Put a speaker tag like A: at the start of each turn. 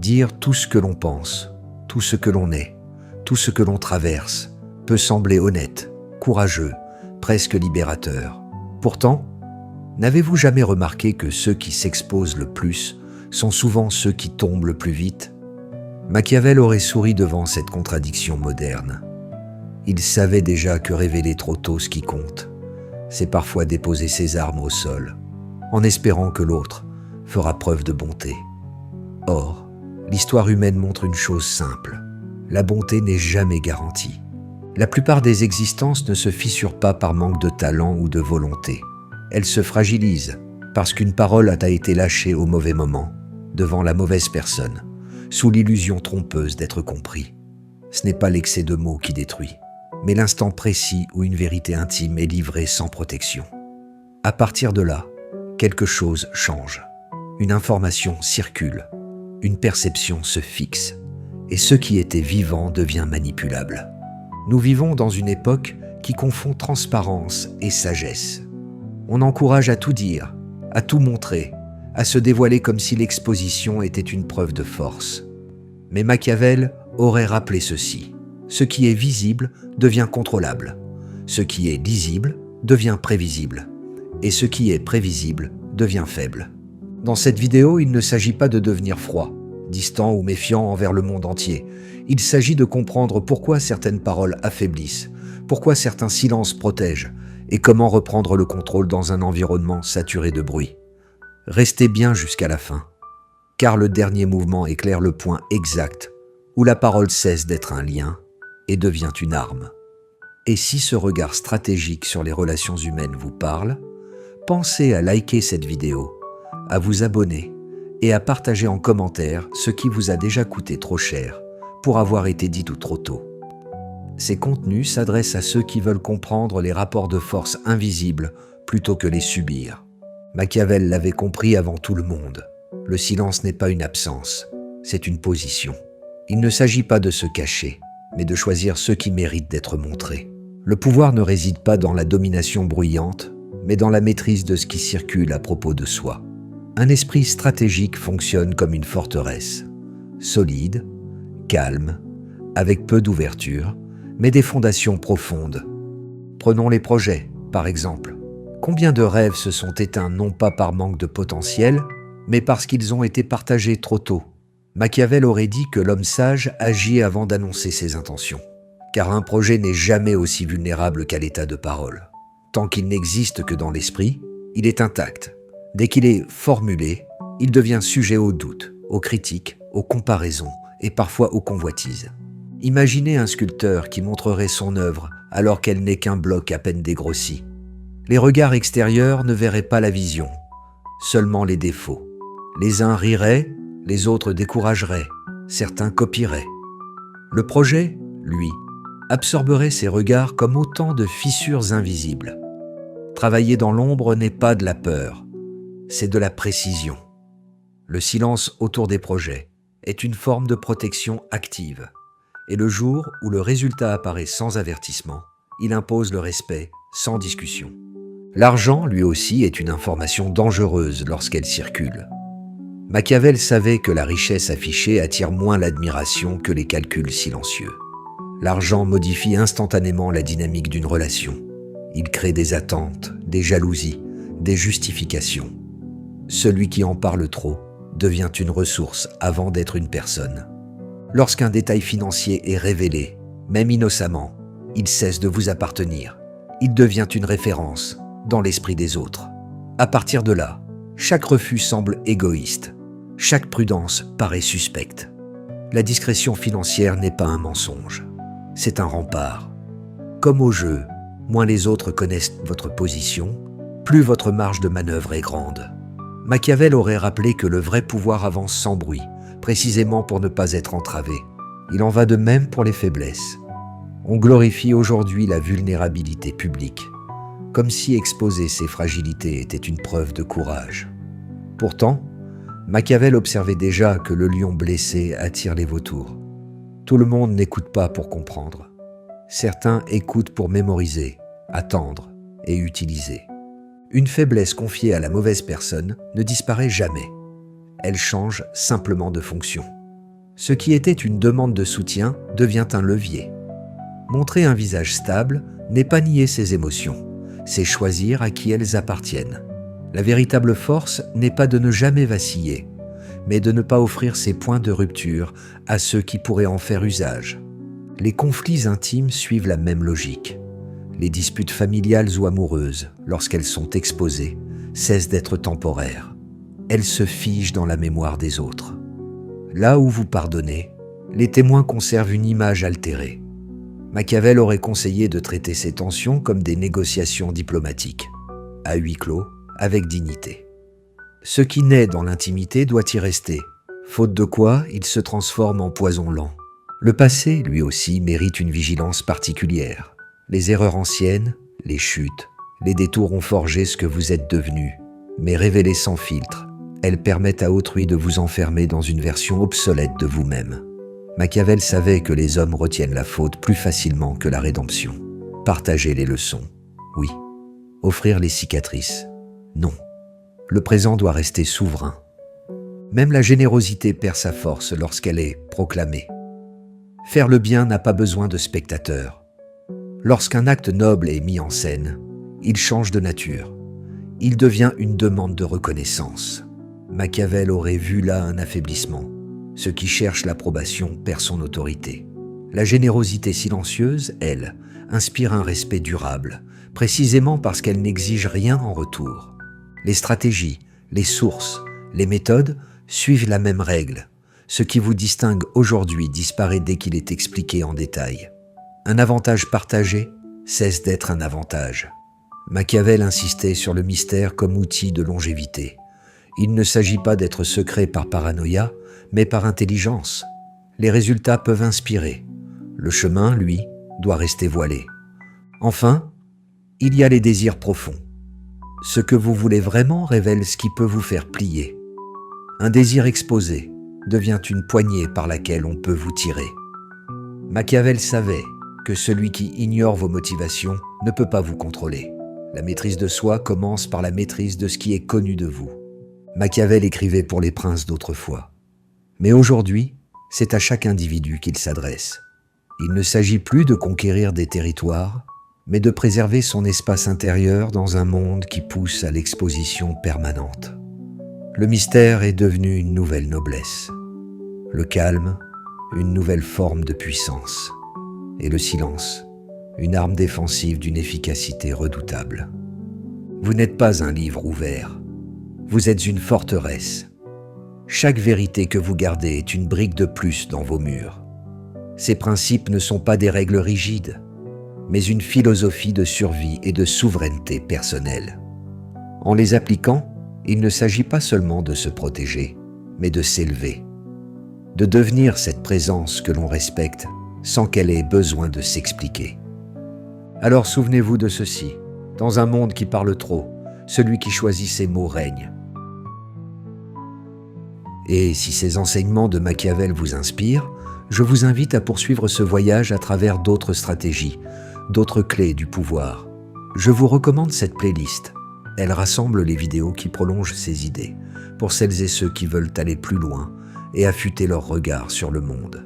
A: Dire tout ce que l'on pense, tout ce que l'on est, tout ce que l'on traverse, peut sembler honnête, courageux, presque libérateur. Pourtant, n'avez-vous jamais remarqué que ceux qui s'exposent le plus sont souvent ceux qui tombent le plus vite? Machiavel aurait souri devant cette contradiction moderne. Il savait déjà que révéler trop tôt ce qui compte, c'est parfois déposer ses armes au sol, en espérant que l'autre fera preuve de bonté. Or, l'histoire humaine montre une chose simple. La bonté n'est jamais garantie. La plupart des existences ne se fissurent pas par manque de talent ou de volonté. Elles se fragilisent parce qu'une parole a été lâchée au mauvais moment, devant la mauvaise personne, sous l'illusion trompeuse d'être compris. Ce n'est pas l'excès de mots qui détruit, mais l'instant précis où une vérité intime est livrée sans protection. À partir de là, quelque chose change. Une information circule, une perception se fixe, et ce qui était vivant devient manipulable. Nous vivons dans une époque qui confond transparence et sagesse. On encourage à tout dire, à tout montrer, à se dévoiler comme si l'exposition était une preuve de force. Mais Machiavel aurait rappelé ceci. Ce qui est visible devient contrôlable. Ce qui est lisible devient prévisible. Et ce qui est prévisible devient faible. Dans cette vidéo, il ne s'agit pas de devenir froid, distant ou méfiant envers le monde entier. Il s'agit de comprendre pourquoi certaines paroles affaiblissent, pourquoi certains silences protègent, et comment reprendre le contrôle dans un environnement saturé de bruit. Restez bien jusqu'à la fin, car le dernier mouvement éclaire le point exact où la parole cesse d'être un lien et devient une arme. Et si ce regard stratégique sur les relations humaines vous parle, pensez à liker cette vidéo, à vous abonner et à partager en commentaire ce qui vous a déjà coûté trop cher pour avoir été dit tout trop tôt. Ces contenus s'adressent à ceux qui veulent comprendre les rapports de force invisibles plutôt que les subir. Machiavel l'avait compris avant tout le monde. Le silence n'est pas une absence, c'est une position. Il ne s'agit pas de se cacher, mais de choisir ceux qui méritent d'être montrés. Le pouvoir ne réside pas dans la domination bruyante, mais dans la maîtrise de ce qui circule à propos de soi. Un esprit stratégique fonctionne comme une forteresse, solide, calme, avec peu d'ouverture, mais des fondations profondes. Prenons les projets, par exemple. Combien de rêves se sont éteints non pas par manque de potentiel, mais parce qu'ils ont été partagés trop tôt? Machiavel aurait dit que l'homme sage agit avant d'annoncer ses intentions, car un projet n'est jamais aussi vulnérable qu'à l'état de parole. Tant qu'il n'existe que dans l'esprit, il est intact. Dès qu'il est formulé, il devient sujet aux doutes, aux critiques, aux comparaisons et parfois aux convoitises. Imaginez un sculpteur qui montrerait son œuvre alors qu'elle n'est qu'un bloc à peine dégrossi. Les regards extérieurs ne verraient pas la vision, seulement les défauts. Les uns riraient, les autres décourageraient, certains copieraient. Le projet, lui, absorberait ces regards comme autant de fissures invisibles. Travailler dans l'ombre n'est pas de la peur, c'est de la précision. Le silence autour des projets est une forme de protection active. Et le jour où le résultat apparaît sans avertissement, il impose le respect sans discussion. L'argent, lui aussi, est une information dangereuse lorsqu'elle circule. Machiavel savait que la richesse affichée attire moins l'admiration que les calculs silencieux. L'argent modifie instantanément la dynamique d'une relation. Il crée des attentes, des jalousies, des justifications. Celui qui en parle trop devient une ressource avant d'être une personne. Lorsqu'un détail financier est révélé, même innocemment, il cesse de vous appartenir. Il devient une référence dans l'esprit des autres. À partir de là, chaque refus semble égoïste. Chaque prudence paraît suspecte. La discrétion financière n'est pas un mensonge. C'est un rempart. Comme au jeu, moins les autres connaissent votre position, plus votre marge de manœuvre est grande. Machiavel aurait rappelé que le vrai pouvoir avance sans bruit, précisément pour ne pas être entravé. Il en va de même pour les faiblesses. On glorifie aujourd'hui la vulnérabilité publique, comme si exposer ses fragilités était une preuve de courage. Pourtant, Machiavel observait déjà que le lion blessé attire les vautours. Tout le monde n'écoute pas pour comprendre. Certains écoutent pour mémoriser, attendre et utiliser. Une faiblesse confiée à la mauvaise personne ne disparaît jamais. Elle change simplement de fonction. Ce qui était une demande de soutien devient un levier. Montrer un visage stable n'est pas nier ses émotions, c'est choisir à qui elles appartiennent. La véritable force n'est pas de ne jamais vaciller, mais de ne pas offrir ses points de rupture à ceux qui pourraient en faire usage. Les conflits intimes suivent la même logique. Les disputes familiales ou amoureuses, lorsqu'elles sont exposées, cessent d'être temporaires. Elles se figent dans la mémoire des autres. Là où vous pardonnez, les témoins conservent une image altérée. Machiavel aurait conseillé de traiter ces tensions comme des négociations diplomatiques, à huis clos, avec dignité. Ce qui naît dans l'intimité doit y rester, faute de quoi il se transforme en poison lent. Le passé, lui aussi, mérite une vigilance particulière. Les erreurs anciennes, les chutes, les détours ont forgé ce que vous êtes devenu, mais révélées sans filtre, elles permettent à autrui de vous enfermer dans une version obsolète de vous-même. Machiavel savait que les hommes retiennent la faute plus facilement que la rédemption. Partager les leçons, oui. Offrir les cicatrices, non. Le présent doit rester souverain. Même la générosité perd sa force lorsqu'elle est proclamée. Faire le bien n'a pas besoin de spectateurs. Lorsqu'un acte noble est mis en scène, il change de nature. Il devient une demande de reconnaissance. Machiavel aurait vu là un affaiblissement. Ce qui cherche l'approbation perd son autorité. La générosité silencieuse, elle, inspire un respect durable, précisément parce qu'elle n'exige rien en retour. Les stratégies, les sources, les méthodes suivent la même règle. Ce qui vous distingue aujourd'hui disparaît dès qu'il est expliqué en détail. Un avantage partagé cesse d'être un avantage. Machiavel insistait sur le mystère comme outil de longévité. Il ne s'agit pas d'être secret par paranoïa, mais par intelligence. Les résultats peuvent inspirer. Le chemin, lui, doit rester voilé. Enfin, il y a les désirs profonds. Ce que vous voulez vraiment révèle ce qui peut vous faire plier. Un désir exposé devient une poignée par laquelle on peut vous tirer. Machiavel savait que celui qui ignore vos motivations ne peut pas vous contrôler. La maîtrise de soi commence par la maîtrise de ce qui est connu de vous. Machiavel écrivait pour les princes d'autrefois. Mais aujourd'hui, c'est à chaque individu qu'il s'adresse. Il ne s'agit plus de conquérir des territoires, mais de préserver son espace intérieur dans un monde qui pousse à l'exposition permanente. Le mystère est devenu une nouvelle noblesse. Le calme, une nouvelle forme de puissance. Et le silence, une arme défensive d'une efficacité redoutable. Vous n'êtes pas un livre ouvert. Vous êtes une forteresse. Chaque vérité que vous gardez est une brique de plus dans vos murs. Ces principes ne sont pas des règles rigides, mais une philosophie de survie et de souveraineté personnelle. En les appliquant, il ne s'agit pas seulement de se protéger, mais de s'élever, de devenir cette présence que l'on respecte sans qu'elle ait besoin de s'expliquer. Alors souvenez-vous de ceci, dans un monde qui parle trop, celui qui choisit ses mots règne. Et si ces enseignements de Machiavel vous inspirent, je vous invite à poursuivre ce voyage à travers d'autres stratégies, d'autres clés du pouvoir. Je vous recommande cette playlist. Elle rassemble les vidéos qui prolongent ces idées, pour celles et ceux qui veulent aller plus loin et affûter leur regard sur le monde.